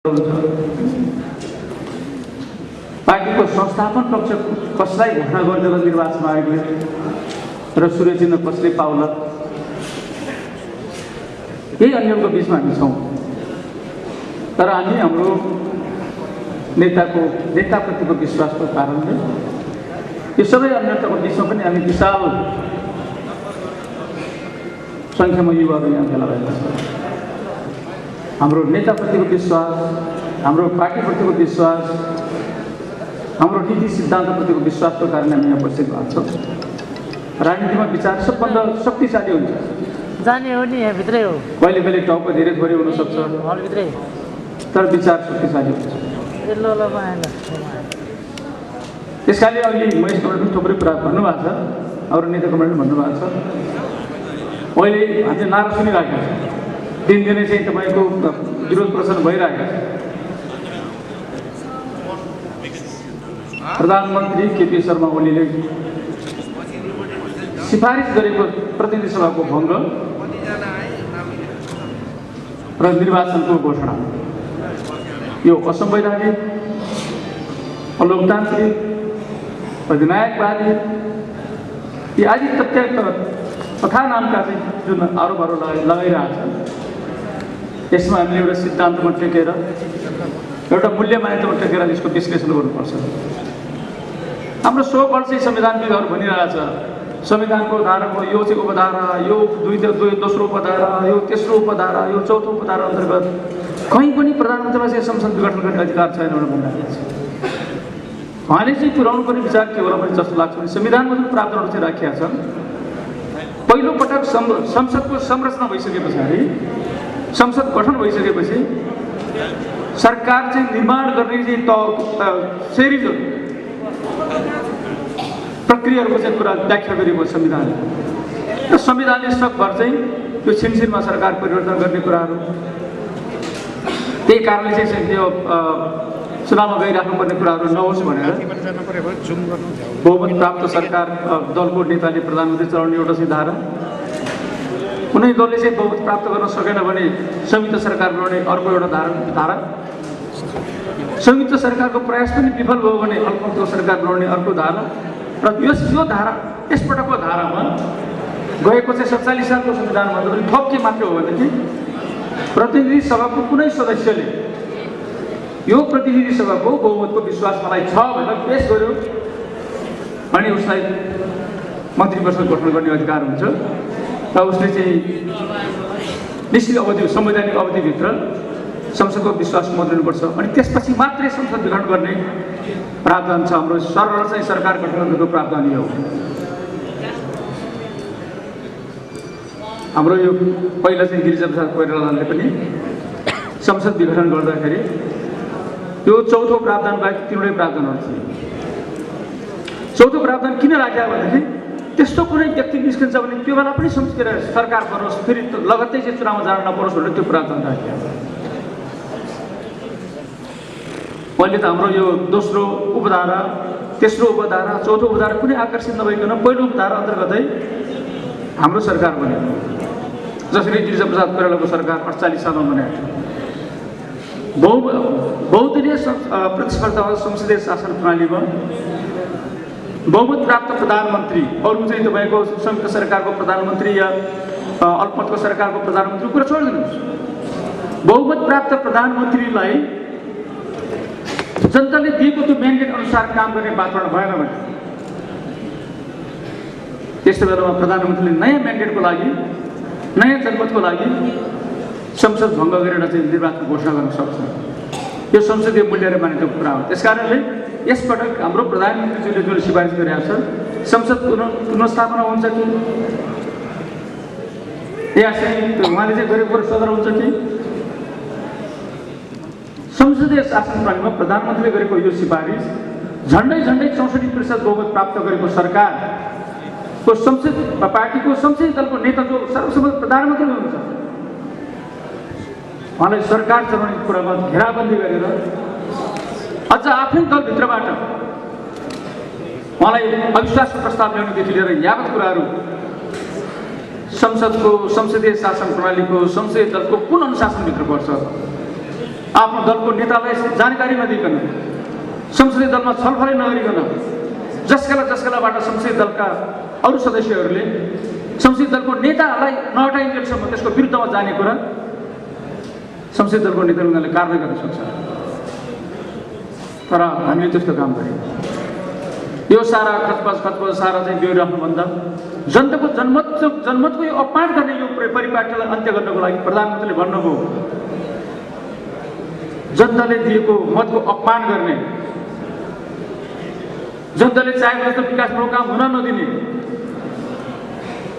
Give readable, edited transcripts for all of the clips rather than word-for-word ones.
पार्टीको संस्थापन पक्ष कसलाई घोषणा गरेर निर्वाचन आयोगले र सूर्य चिन्ह कसले पाउला, यही अन्यलको बिचमा हामी छौँ। तर हामी हाम्रो नेताप्रतिको विश्वासको कारणले यो सबै अन्यताको बिचमा पनि हामी विशाल सङ्ख्यामा युवाहरू यहाँ भेला भएका छौँ। हाम्रो नेताप्रतिको विश्वास, हाम्रो पार्टीप्रतिको विश्वास, हाम्रो नीति सिद्धान्तप्रतिको विश्वासको कारण हामी यहाँ उपस्थित भएको छौँ। राजनीतिमा विचार सबभन्दा शक्तिशाली हुन्छ। जाने हो नि, यहाँभित्रै हो। कहिले कहिले टाउको धेरै थोरै हुनसक्छ, हलभित्रै, तर विचार शक्तिशाली हुन्छ। त्यस कारणले अघि महेश कमलले पनि थुप्रै कुरा भन्नुभएको छ, अरू नेता कमलले भन्नुभएको छ। अहिले हामीले नारा सुनिरहेका छौँ, दिनदिनै चाहिँ तपाईँको विरोध प्रदर्शन भइरहेको छ। प्रधानमन्त्री केपी शर्मा ओलीले सिफारिस गरेको प्रतिनिधि सभाको भङ्ग र निर्वाचनको घोषणा यो असंवैधानिक, अलोकतान्त्रिक, अधिनायकवादी यी आदि तथ्य तथा नामका चाहिँ जुन आरोपहरू लगाइरहेको छ, यसमा हामीले एउटा सिद्धान्तमा टेकेर, एउटा मूल्य मान्यतामा टेकेर यसको विश्लेषण गर्नुपर्छ। हाम्रो 100 वर्षीय संविधानविदहरू भनिरहेछ, संविधानको धाराको यो चाहिँ उपधारा, यो दोस्रो उपधारा, यो तेस्रो उपधारा, यो चौथो उपधारा अन्तर्गत कहीँ पनि प्रधानमन्त्रीलाई चाहिँ संसद विघटन गर्ने अधिकार छैन भनेर भनिरहेको छ। उहाँले चाहिँ पुर्याउनु पर्ने विचार के होला भने जस्तो लाग्छ भने संविधानमा जुन प्रावधानहरू चाहिँ राखिएका छन्, पहिलो पटक संसदको संरचना भइसके पछाडि, संसद गठन भइसकेपछि सरकार चाहिँ निर्माण गर्ने चाहिँ सेरिजहरू प्रक्रियाहरूको चाहिँ कुरा व्याख्या गरेको संविधानले, र संविधानले सकभर चाहिँ त्यो छिनछिनमा सरकार परिवर्तन गर्ने कुराहरू, त्यही कारणले चाहिँ त्यो चुनावमा गइराख्नुपर्ने कुराहरू नहोस् भनेर बहुमत प्राप्त सरकार दलको नेताले प्रधानमन्त्री चलाउने एउटा चाहिँ धारा, कुनै दलले चाहिँ बहुमत प्राप्त गर्न सकेन भने संयुक्त सरकार बनाउने अर्को एउटा धारा, संयुक्त सरकारको प्रयास पनि विफल भयो भने अल्पमतको सरकार बनाउने अर्को धारा, र यो धारा यसपटकको धारामा गएको चाहिँ 47 सालको संविधानमा पनि थप के मात्र हो भनेदेखि प्रतिनिधि सभाको कुनै सदस्यले यो प्रतिनिधि सभाको बहुमतको विश्वास मलाई छ भनेर पेश गर्यो भने उसलाई मन्त्री परिषद गठन गर्ने अधिकार हुन्छ, र उसले चाहिँ निश्चित अवधि संवैधानिक अवधिभित्र संसदको विश्वास मोद्रिनुपर्छ, अनि त्यसपछि मात्रै संसद विघटन गर्ने प्रावधान छ। हाम्रो सरल चाहिँ सरकार गठन गर्नुको प्रावधान यो हो। हाम्रो यो पहिला चाहिँ गिरिजाप्रसाद कोइरालाले पनि संसद विघटन गर्दाखेरि त्यो चौथो प्रावधान बाहेक 3वटै प्रावधानहरू थिए। चौथो प्रावधान किन राख्या भनेदेखि त्यस्तो कुनै व्यक्ति निस्किन्छ भने त्यो बेला पनि सरकार बनोस्, फेरि लगत्तै चाहिँ चुनावमा जान नपरोस् भनेर त्यो प्रावधान राख्या। अहिले त हाम्रो यो दोस्रो उपधारा, तेस्रो उपधारा, चौथो उपधारा कुनै आकर्षित नभइकन पहिलो उपधारा अन्तर्गतै हाम्रो सरकार बन्यो, जसरी गिरिजाप्रसाद कोइरालाको सरकार 48 सालमा बनेको थियो। बहुदलीय प्रतिस्पर्धा संसदीय शासन प्रणालीमा बहुमत प्राप्त प्रधानमन्त्री, अरू चाहिँ तपाईँको संयुक्त सरकारको प्रधानमन्त्री या अल्पमतको सरकारको प्रधानमन्त्री कुरा छोडिदिनुहोस्, बहुमत प्राप्त प्रधानमन्त्रीलाई जनताले दिएको त्यो म्यान्डेट अनुसार काम गर्ने वातावरण भएन भने त्यस्तो बेलामा प्रधानमन्त्रीले नयाँ म्यान्डेटको लागि, नयाँ जनमतको लागि संसद भङ्ग गरेर चाहिँ निर्वाचन घोषणा गर्न सक्छ। यो संसदीय मूल्य र मान्यताको कुरा हो। त्यस कारणले यसपटक हाम्रो प्रधानमन्त्रीज्यूले जुन सिफारिस गरिरहेको छ, संसद पुनर्स्थापना हुन्छ कि या चाहिँ उहाँले चाहिँ गरेको सदर हुन्छ कि, संसदीय शासन प्रणालीमा प्रधानमन्त्रीले गरेको यो सिफारिस झन्डै 64% बहुमत प्राप्त गरेको सरकारको संसद पार्टीको संसदीय दलको नेता जो सर्वसम्मत प्रधानमन्त्री हुनुहुन्छ, उहाँलाई सरकार चलाउने कुरामा घेराबन्दी गरेर अझ आफ्नै दलभित्रबाट उहाँलाई अविश्वासको प्रस्ताव ल्याउनेदेखि लिएर यावत कुराहरू संसदको संसदीय शासन प्रणालीको संसदीय दलको कुन अनुशासनभित्र पर्छ, आफ्नो दलको नेतालाई जानकारी नदिकन, संसदीय दलमा छलफलै नगरिकन जसकाबाट संसदीय दलका अरू सदस्यहरूले संसदीय दलको नेताहरूलाई नहटाइन्जेलसम्म त्यसको विरुद्धमा जाने कुरा संसदीय दलको नेताले उनीहरूले कारवाही गर्न सक्छ। तर हामीले त्यस्तो काम गर्यौँ। यो सारा खचपच सारा चाहिँ बेहोरिराख्नुभन्दा जनताको जनमतको यो अपमान गर्ने यो परिपाटीलाई अन्त्य गर्नको लागि प्रधानमन्त्रीले भन्नुभयो, जनताले दिएको मतको अपमान गर्ने, जनताले चाहेको जस्तो विकासमूलक काम हुन नदिने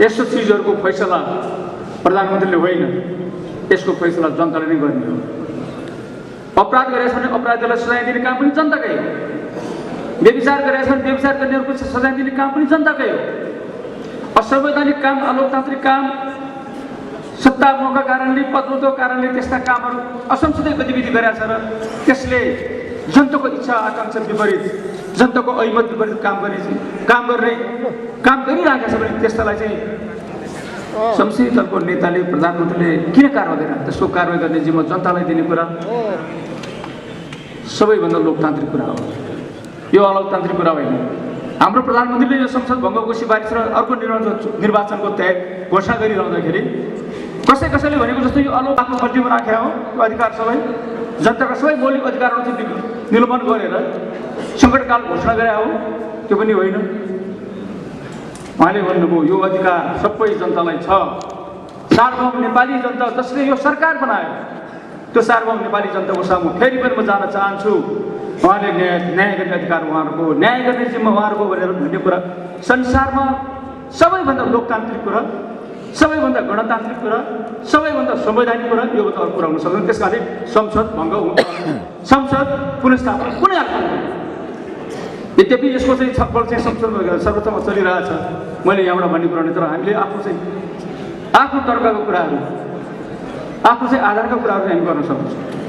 यस्तो चिजहरूको फैसला प्रधानमन्त्रीले होइन, यसको फैसला जनताले नै गर्ने हो। अपराध गरेछ भने अपराधीलाई सजाय दिने काम पनि जनताकै हो। व्यभिचार गरेछ भने व्यभिचार गर्नेहरूको सजाय दिने काम पनि जनताकै हो। असंवैधानिक काम, अलोकतान्त्रिक काम, सत्तामोहका कारणले, पदोन्नतिको कारणले त्यस्ता कामहरू असंसदीय गतिविधि गरेछ र त्यसले जनताको इच्छा आकांक्षा विपरीत, जनताको ऐमत विपरीत काम गरिरहेको छ भने त्यसलाई चाहिँ संसदीय दलको नेताले प्रधानमन्त्रीले किन कारवाही गरेर त्यसको कारवाही गर्ने जिम्मा जनतालाई दिने कुरा सबैभन्दा लोकतान्त्रिक कुरा हो। यो अलोकतान्त्रिक कुरा होइन। हाम्रो प्रधानमन्त्रीले यो संसद भङ्गको सिफारिस र अर्को निर्वाचनको त्याग घोषणा गरिरहँदाखेरि कसैले भनेको जस्तो यो आफ्नो मर्जीमा राखेको हो। यो अधिकार सबै जनताका सबै मौलिक अधिकारहरू चाहिँ निलम्बन गरेर सङ्कटकाल घोषणा गरे हो, त्यो पनि होइन। उहाँले भन्नुभयो यो अधिकार सबै जनतालाई छ। सार्वभौम नेपाली जनता जसले यो सरकार बनायो त्यो सार्वभौम नेपाली जनताको सामु फेरि पनि म जान चाहन्छु। उहाँले न्याय गर्ने अधिकार उहाँहरूको, न्याय गर्ने जिम्मा उहाँहरूको भनेर भन्ने कुरा संसारमा सबैभन्दा लोकतान्त्रिक कुरा, सबैभन्दा गणतान्त्रिक कुरा, सबैभन्दा संवैधानिक कुरा, योभन्दा अरू कुरा हुन सक्दैन। त्यस कारणले संसद पुनर्स्थापना कुनै हालतमा। यद्यपि यसको चाहिँ छलफल चाहिँ संसदमा सर्वोच्चमा चलिरहेछ, मैले यहाँबाट भन्ने कुरा नै। तर हामीले आफ्नो तर्कको कुराहरू, आफ्नो चाहिँ आधारका कुराहरू हामी गर्न सक्छौँ।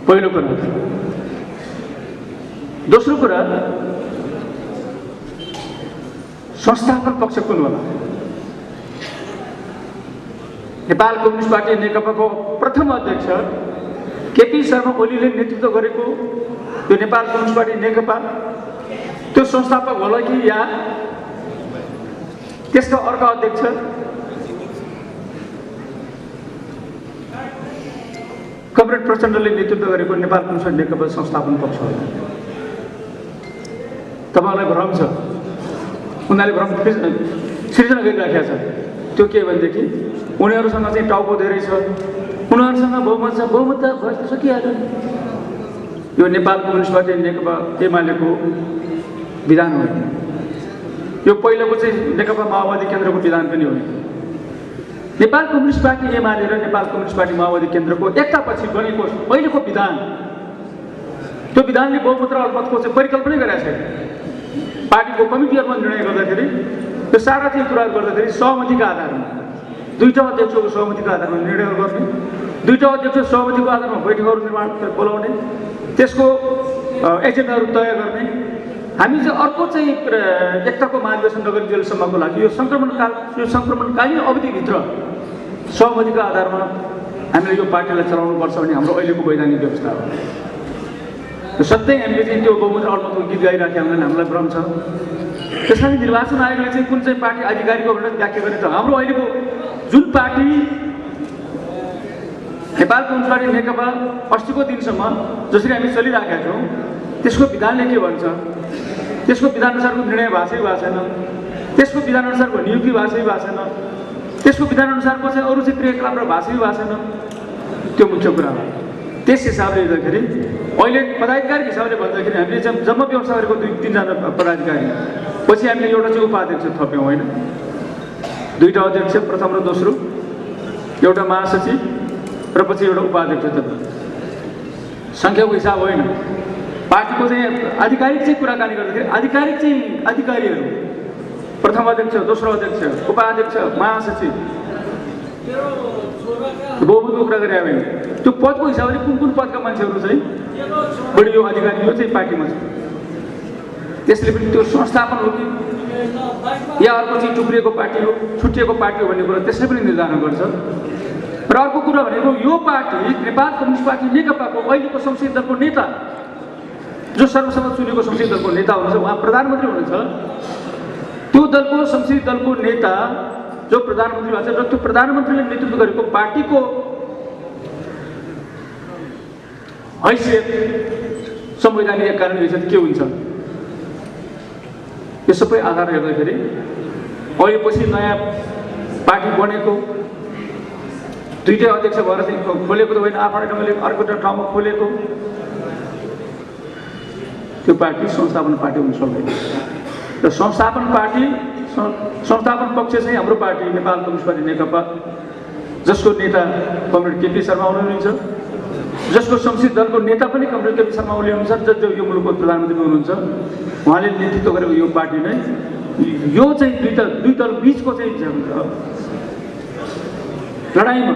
पहिलो कुरा। दोस्रो कुरा, संस्थापन पक्ष कुन होला? नेपाल कम्युनिस्ट पार्टी नेकपाको प्रथम अध्यक्ष केपी शर्मा ओलीले नेतृत्व गरेको यो नेपाल कम्युनिस्ट पार्टी नेकपा त्यो संस्थापक होला कि या त्यसका अर्का अध्यक्ष कमरेड प्रचण्डले नेतृत्व गरेको नेपाल कम्युनिस्ट नेकपा संस्थापन पक्ष हो? तपाईँहरूलाई भ्रम छ। उनीहरूले भ्रम सिर्जना गरिराखेका छ। त्यो के भनेदेखि उनीहरूसँग चाहिँ टाउको धेरै छ, उनीहरूसँग बहुमत छ। बहुमत त भए सकिहाल्यो। यो नेपाल कम्युनिस्ट पार्टी नेकपा एमालेको विधान हो। यो पहिलोको चाहिँ नेकपा माओवादी केन्द्रको विधान पनि हो। नेपाल कम्युनिस्ट पार्टी एमाले र नेपाल कम्युनिस्ट पार्टी माओवादी केन्द्रको एकतापछि बनेको पहिलेको विधान, त्यो विधानले बहुमत र अल्पमतको चाहिँ परिकल्पना गरेका छैन। पार्टीको कमिटीहरूमा निर्णय गर्दाखेरि त्यो सारा चाहिँ कुराहरू गर्दाखेरि सहमतिका आधारमा, दुईवटा अध्यक्षको सहमतिको आधारमा निर्णयहरू गर्ने, दुईवटा अध्यक्ष सहमतिको आधारमा बैठकहरू बोलाउने, त्यसको एजेन्डाहरू तय गर्ने। हामी चाहिँ अर्को चाहिँ एकताको महाधिवेशन नगरिन्जेलसम्मको लागि यो सङ्क्रमणकालीन अवधिभित्र सहमतिको आधारमा हामीले यो पार्टीलाई चलाउनुपर्छ भन्ने हाम्रो अहिलेको वैधानिक व्यवस्था हो। सधैँ हामीले चाहिँ त्यो बहुमत र अल्पमतको गीत गाइराखेका हुँदैन, हामीलाई भ्रम छ। त्यस कारण निर्वाचन आयोगले चाहिँ कुन चाहिँ पार्टी आधिकारिक हो भनेर व्याख्या गर्ने त हाम्रो अहिलेको जुन पार्टी नेपाल कम्युनिस्ट पार्टी नेकपा अस्तिको दिनसम्म जसरी हामी चलिराखेका छौँ त्यसको विधानले के भन्छ, त्यसको विधानअनुसारको निर्णय भएको छैन, त्यसको विधानअनुसारको नियुक्ति भएको छैन, त्यसको विधानअनुसारको चाहिँ अरू चाहिँ क्रियाकलाप र भएको छैन। त्यो मुख्य कुरा हो। त्यस हिसाबले हेर्दाखेरि अहिले पदाधिकारी हिसाबले भन्दाखेरि हामीले जम्मा व्यवस्था गरेको 2-3जना पदाधिकारी, पछि हामीले एउटा चाहिँ उपाध्यक्ष थप्यौँ होइन, दुईवटा अध्यक्ष प्रथम र दोस्रो, एउटा महासचिव र पछि एउटा उपाध्यक्ष थप्यौँ। सङ्ख्याको हिसाब होइन। पार्टीको चाहिँ आधिकारिक चाहिँ कुराकानी गर्दाखेरि आधिकारिक चाहिँ अधिकारीहरू प्रथम अध्यक्ष, दोस्रो अध्यक्ष, उपाध्यक्ष, महासचिव बहुमतको कुरा गरे होइन। त्यो पदको हिसाबले कुन पदका मान्छेहरू चाहिँ बढी यो अधिकारी यो चाहिँ पार्टीमा छ, त्यसले पनि त्यो संस्थापन हो कि या अर्को चाहिँ टुक्रिएको पार्टी हो, छुट्टिएको पार्टी हो भन्ने कुरा त्यसले पनि निर्धारण गर्छ। र र अर्को कुरा भनेको यो पार्टी नेपाल कम्युनिस्ट पार्टी नेकपाको अहिलेको संसदीय दलको नेता जो सर्वसम्मत चुनेको संसदीय दलको नेता हुनुहुन्छ, उहाँ प्रधानमन्त्री हुनुहुन्छ। त्यो दलको संसदीय दलको नेता जो प्रधानमन्त्री भएको छ र त्यो प्रधानमन्त्रीले नेतृत्व गरेको पार्टीको हैसियत संवैधानिक कारण हैसियत के हुन्छ? यो सबै आधार हेर्दाखेरि अहिले पछि नयाँ पार्टी बनेको दुईटै अध्यक्ष भएर चाहिँ खोलेको त होइन, आफ्नै ढङ्गले अर्को ठाउँमा खोलेको त्यो पार्टी संस्थापन पार्टी हुन सक्दैन। र संस्थापन पक्ष चाहिँ हाम्रो पार्टी नेपाल कम्युनिस्ट पार्टी नेकपा, जसको नेता कमरेड केपी शर्मा ओली हुनुहुन्छ, जसको संसदीय दलको नेता पनि कमरेड केपी शर्मा ओली हुनुहुन्छ, जो यो मुलुकको प्रधानमन्त्री हुनुहुन्छ। उहाँले नेतृत्व गरेको यो पार्टी नै यो चाहिँ दुई दल बिचको चाहिँ लडाइँमा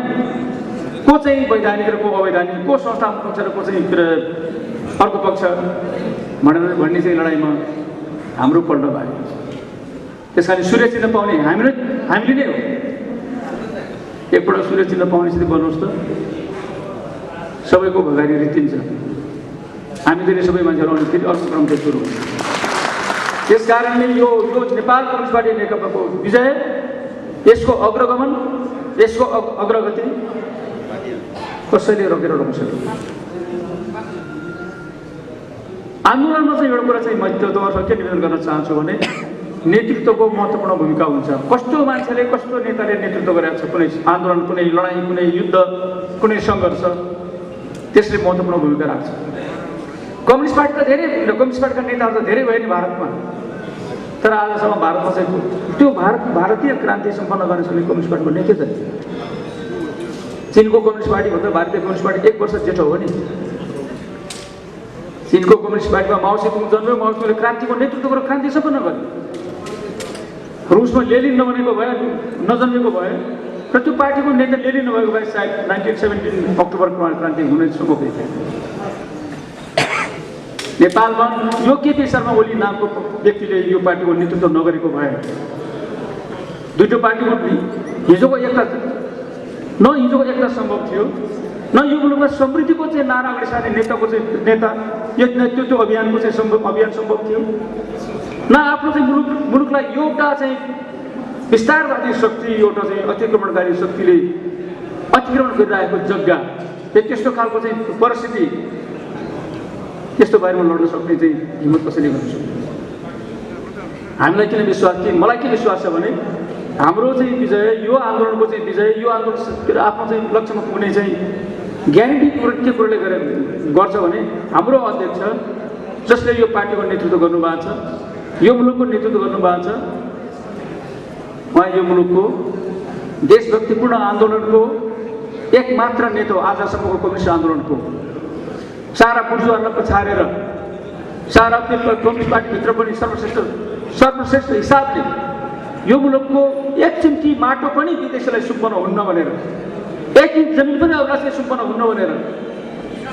को चाहिँ वैधानिक र को अवैधानिक, को संस्थापन पक्ष र को चाहिँ अर्को पक्ष भन्ने चाहिँ लडाइँमा हाम्रो पल्ट भएको छ। त्यस कारण सूर्य चिन्ह पाउने हामीले नै हो। एकपल्ट सूर्य चिन्ह पाउने स्थिति भन्नुहोस् त, सबैको भगारी रित्तिन्छ। हामी धेरै सबै मान्छेहरू आउने फेरि अर्को क्रम चाहिँ सुरु हुन्छ। त्यस कारणले यो नेपाल कम्युनिस्ट पार्टी नेकपाको विजय, यसको अग्रगमन, यसको अग्रगति कसैले रोकेर रोक्न सक्दैन। आन्दोलनमा चाहिँ एउटा कुरा चाहिँ म तपाईँहरूसँग के निवेदन गर्न चाहन्छु भने नेतृत्वको महत्त्वपूर्ण भूमिका हुन्छ। कस्तो मान्छेले, कस्तो नेताले नेतृत्व गरेको छ कुनै आन्दोलन, कुनै लडाइँ, कुनै युद्ध, कुनै सङ्घर्ष, त्यसले महत्त्वपूर्ण भूमिका राख्छ। कम्युनिस्ट पार्टीका नेताहरू त धेरै भए नि भारतमा, तर आजसम्म भारतमा चाहिँ त्यो भारतीय क्रान्ति सम्पन्न गर्न सक्ने कम्युनिस्ट पार्टीको नेतृत्व छ। चीनको कम्युनिस्ट पार्टी भन्दा भारतीय कम्युनिस्ट पार्टी 1 वर्ष जेठो हो नि। चीनको कम्युनिस्ट पार्टीमा माओ सेतुङ जन्म्यो, माओ सेतुङले क्रान्तिको नेतृत्व गरेर क्रान्ति सम्पन्न गर्यो। रुसमा लेनिन नजन्मेको भए र त्यो पार्टीको नेता लेनिन नभएको भए सायद 1917 अक्टोबरमा क्रान्ति हुने सम्भव थियो। नेपालमा यो केपी शर्मा ओली नामको व्यक्तिले यो पार्टीको नेतृत्व नगरेको भए दुईटै पार्टीको हिजोको एकता सम्भव थियो, न यो मुलुकमा समृद्धिको चाहिँ नारा अगाडि सार्ने नेतृत्व अभियानको चाहिँ अभियान सम्भव थियो, न आफ्नो चाहिँ मुलुकलाई एउटा चाहिँ विस्तारवादी शक्ति, एउटा चाहिँ अतिक्रमणकारी शक्तिले अतिक्रमण गरिरहेको जग्गा, त्यस्तो खालको चाहिँ परिस्थिति, त्यस्तो बारेमा लड्न सक्ने चाहिँ हिम्मत कसैले गर्न सक्दैन। हामीलाई किन विश्वास कि मलाई के विश्वास छ भने हाम्रो चाहिँ विजय, यो आन्दोलनको चाहिँ विजय, यो आन्दोलन आफ्नो चाहिँ लक्ष्यमा पुग्ने चाहिँ ग्यारेन्टी के कुरोले गर्छ भने हाम्रो अध्यक्ष जसले यो पार्टीको नेतृत्व गर्नुभएको छ, यो मुलुकको नेतृत्व गर्नुभएको छ, उहाँ यो मुलुकको देशभक्तिपूर्ण आन्दोलनको एकमात्र नेता हो। आजसम्मको कम्युनिस्ट आन्दोलनको सारा बुर्जुवाहरूलाई पछारेर, सारा कम्युनिस्ट पार्टीभित्र पनि सर्वश्रेष्ठ हिसाबले यो मुलुकको एक चिम्टी माटो पनि विदेशीलाई सुम्पन हुन्न भनेर, एक इन्च जमिन पनि अरूलाई सुम्पन हुन्न भनेर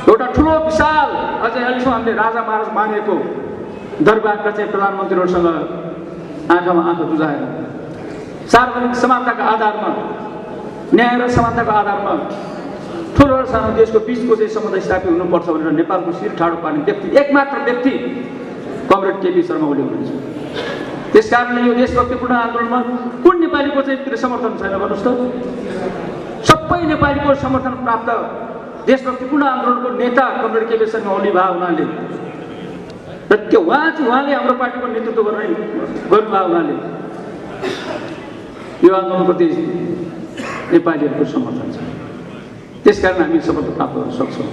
एउटा ठुलो विशाल अझै अहिलेसम्म हामीले राजा महाराज मानेको दरबारका चाहिँ प्रधानमन्त्रीहरूसँग आँखामा आँखा जुझाएर सार्वजनिक समानताका आधारमा, न्याय र समानताको आधारमा ठुलो र सानो देशको बिचको चाहिँ सम्बन्ध स्थापित हुनुपर्छ भनेर नेपालको शिर ठाडो पार्ने व्यक्ति, एकमात्र व्यक्ति कमरेड केपी शर्मा ओली हुनुहुन्छ। त्यस कारणले यो देशभक्तिपूर्ण आन्दोलनमा कुन नेपालीको चाहिँ समर्थन छैन भन्नुहोस् त? सबै नेपालीको समर्थन प्राप्त देशभक्तिपूर्ण आन्दोलनको नेता कमरेड केपी शर्मा ओली भए हुनाले र त्यो उहाँले हाम्रो पार्टीको नेतृत्व गर्नुभयो हुनाले यो आन्दोलनप्रति नेपालीहरूको समर्थन छ। त्यसकारण हामी सफलता प्राप्त गर्न सक्छौँ।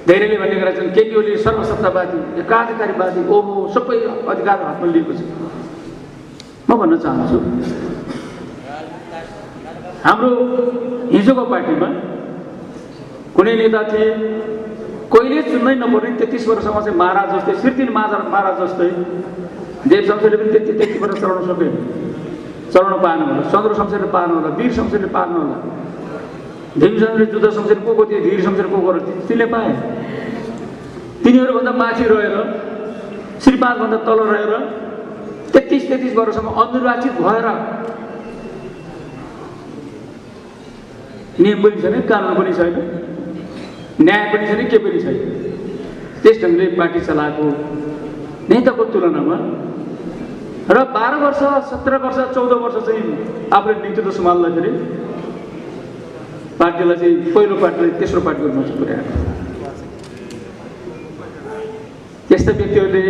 धेरैले भन्ने गरेका छन् केपी ओली सर्वसत्तावादी, एकाधिकारवादी, ओहो सबै अधिकार हातमा लिएको छ। म भन्न चाहन्छु हाम्रो हिजोको पार्टीमा कुनै नेता थिए, कहिले चुन्नै नपर्ने 33 वर्षसम्म चाहिँ महाराज जस्तै, श्रीतिन महाराज जस्तै देव शमशेरले पनि 33 वर्ष चलाउन पाएन होला, चन्द्र शमशेरले पाएन होला, वीर शमशेरले पाएन होला, देवीचन्द्रले जुद्ध शमशेर को थिए, धीर शमशेर को तिनले पाए। तिनीहरूभन्दा माथि रहेर, श्री 5 भन्दा तल रहेर 33 वर्षसम्म अनिर्वाचित भएर नियम पनि छैन, कानुन पनि छैन, न्याय पनि छैन, के पनि छैन। त्यस ढङ्गले पार्टी चलाएको नेताको तुलनामा र 12 वर्ष 17 वर्ष 14 वर्ष चाहिँ आफूले नेतृत्व सम्हाल्दाखेरि पार्टीलाई चाहिँ पहिलो पार्टीलाई तेस्रो पार्टीको रूपमा चाहिँ पुर्याएको। त्यस्ता व्यक्तिहरूले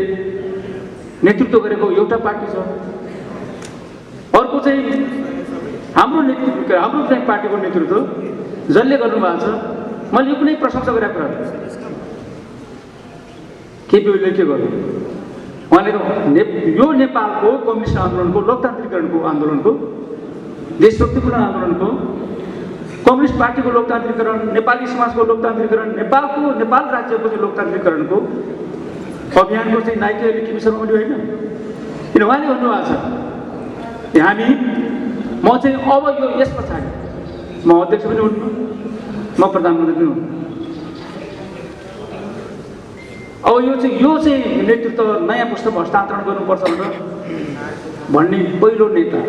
नेतृत्व गरेको एउटा पार्टी छ, अर्को चाहिँ हाम्रो नेतृत्व, हाम्रो चाहिँ पार्टीको नेतृत्व जसले गर्नुभएको छ। मैले यो कुनै प्रशंसा गरेको कुरा केपी ओलीले के गर्नु, उहाँले यो नेपालको कम्युनिस्ट आन्दोलनको, लोकतान्त्रिकरणको आन्दोलनको, देशभक्तिपूर्ण आन्दोलनको, कम्युनिस्ट पार्टीको लोकतान्त्रिकरण, नेपाली समाजको लोकतान्त्रिकरण, नेपाल राज्यको चाहिँ लोकतान्त्रिकरणको अभियानको चाहिँ नायक अहिले केपी शर्मा ओली होइन। किन उहाँले भन्नुभएको छ हामी म चाहिँ अब यस पछाडि म अध्यक्ष पनि हुन्छु, म प्रधानमन्त्री पनि हुन्छु। अब यो चाहिँ नेतृत्व नयाँ पुस्तामा हस्तान्तरण गर्नुपर्छ भनेर भन्ने पहिलो नेता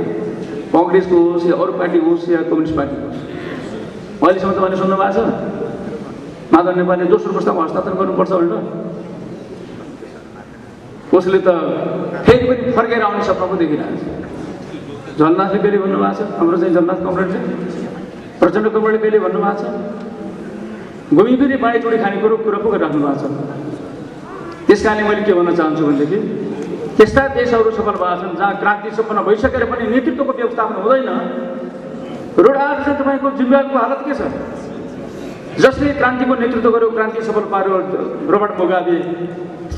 कङ्ग्रेसको होस् या अरू पार्टी होस् या कम्युनिस्ट पार्टीको होस्। अहिलेसम्म तपाईँले सुन्नु भएको छ माधव नेपालले दोस्रो पुस्तामा हस्तान्तरण गर्नुपर्छ भनेर? कसले त फेरि पनि फर्केर आउने सपना पो देखिरहेको छ। झलनाथले कहिले भन्नुभएको छ, हाम्रो चाहिँ झलनाथ कमरेडले, प्रचण्ड कमरेडले कहिले भन्नुभएको छ, घुमी फेरि बाँडीचुडी खाने कुरा पो गरिराख्नु भएको छ। त्यस कारणले मैले के भन्न चाहन्छु भनेदेखि त्यस्ता देशहरू सफल भएको छन् जहाँ क्रान्ति सम्पन्न भइसकेर पनि नेतृत्वको व्यवस्थापन हुँदैन। रोड आज चाहिँ तपाईँको जिम्बावेको हालत के छ? जसले क्रान्तिको नेतृत्व गर्यो, क्रान्ति सफल पार्यो रोबर्ट मुगाबे,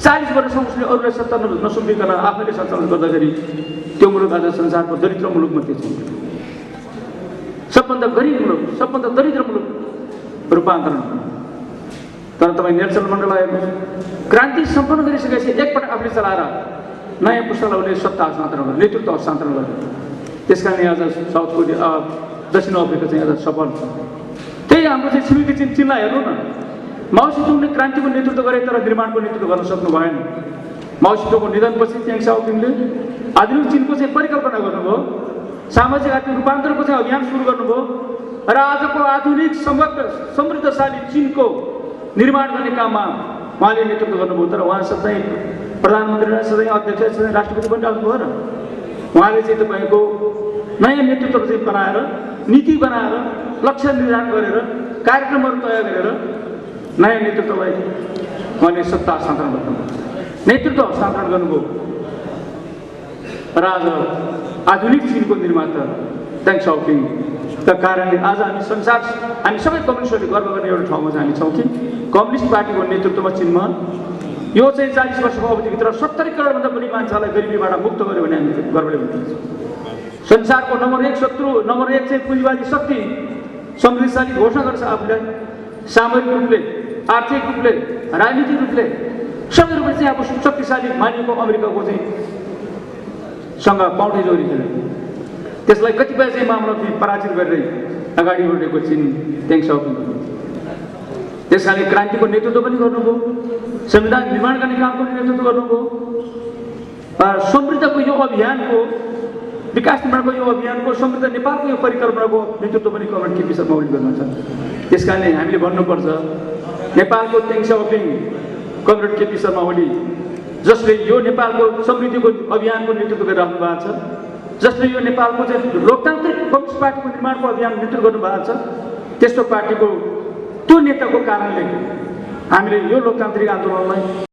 40 वर्षसम्म उसले अरूलाई सत्ता नसुम्पिकन आफैले सञ्चालन गर्दाखेरि त्यो मुलुक आज संसारको दरिद्र मुलुकमध्ये छ, सबभन्दा गरिब मुलुक, सबभन्दा दरिद्र मुलुक रूपान्तरण। तर तपाईँ नेल्सन मण्डेला हेर्नुहोस्, क्रान्ति सम्पन्न गरिसकेपछि एकपटक आफूले चलाएर नयाँ पुस्तालाई उसले सत्ता हस्तान्तरण गर्यो, नेतृत्व हस्तान्तरण गर्यो। त्यस कारणले आज साउथ कोरिया, दक्षिण अफ्रिका चाहिँ आज सफल छ। त्यही हाम्रो चाहिँ छिमेकी चीनलाई हेर्नु न, माओ सेतुङले क्रान्तिको नेतृत्व गरे तर निर्माणको नेतृत्व गर्न सक्नु भएन। माओ सेतुङको निधनपछि च्याङ साओपिङले आधुनिक चीनको चाहिँ परिकल्पना गर्नुभयो, सामाजिक आर्थिक रूपान्तरणको चाहिँ अभियान सुरु गर्नुभयो र आजको आधुनिक समृद्धशाली चीनको निर्माण गर्ने काममा उहाँले नेतृत्व गर्नुभयो। तर उहाँ सधैँ प्रधानमन्त्री, सधैँ अध्यक्ष, सधैँ राष्ट्रपति पनि राख्नु भएन। उहाँले चाहिँ तपाईँको नयाँ नेतृत्व चाहिँ बनाएर, नीति बनाएर, लक्ष्य निर्धारण गरेर, कार्यक्रमहरू तय गरेर नयाँ नेतृत्वलाई उहाँले सत्ता हस्तान्तरण गर्नुभयो, नेतृत्व हस्तान्तरण गर्नुभयो र आज आधुनिक चीनको निर्माता च्याङ साओपिङका कारणले आज हामी सबै कम्युनिस्टहरूले गर्व गर्ने एउटा ठाउँमा चाहिँ हामी छौँ कि कम्युनिस्ट पार्टीको नेतृत्वमा चीनमा यो चाहिँ 40 वर्षको अवधिभित्र 70 करोडभन्दा बढी मान्छेलाई गरिबीबाट मुक्त गर्यो भने हामी गर्वले भनिन्छ। संसारको नम्बर 1 चाहिँ पुँजीवादी शक्ति समृद्धशाली घोषणा गर्छ आफूलाई, सामरिक रूपले, आर्थिक रूपले, राजनीतिक रूपले, सबै रूपले चाहिँ अब शक्तिशाली मानिएको अमेरिकाको चाहिँ सँग पाउडे जोरी खेल्यो। त्यसलाई कतिपय चाहिँ मामला पराजित गरेर अगाडि बढेको चीन च्याङ साओपिङ। त्यस कारणले क्रान्तिको नेतृत्व पनि गर्नुभयो, संविधान निर्माण गर्ने कामको नेतृत्व गर्नुभयो, समृद्धको यो अभियानको, विकास निर्माणको यो अभियानको, समृद्ध नेपालको यो परिकल्पनाको नेतृत्व पनि कमरेड केपी शर्मा ओली गर्नुहुन्छ। त्यस कारणले हामीले भन्नुपर्छ नेपालको च्याङ साओपिङ, कमरेड केपी शर्मा ओली, जसले यो नेपालको समृद्धिको अभियानको नेतृत्व गरिराख्नु भएको छ, जसले यो नेपालको चाहिँ लोकतान्त्रिक कम्युनिस्ट पार्टीको निर्माणको अभियान नेतृत्व गर्नुभएको छ, त्यस्तो पार्टीको त्यो नेताको कारणले हामीले यो लोकतान्त्रिक आन्दोलनलाई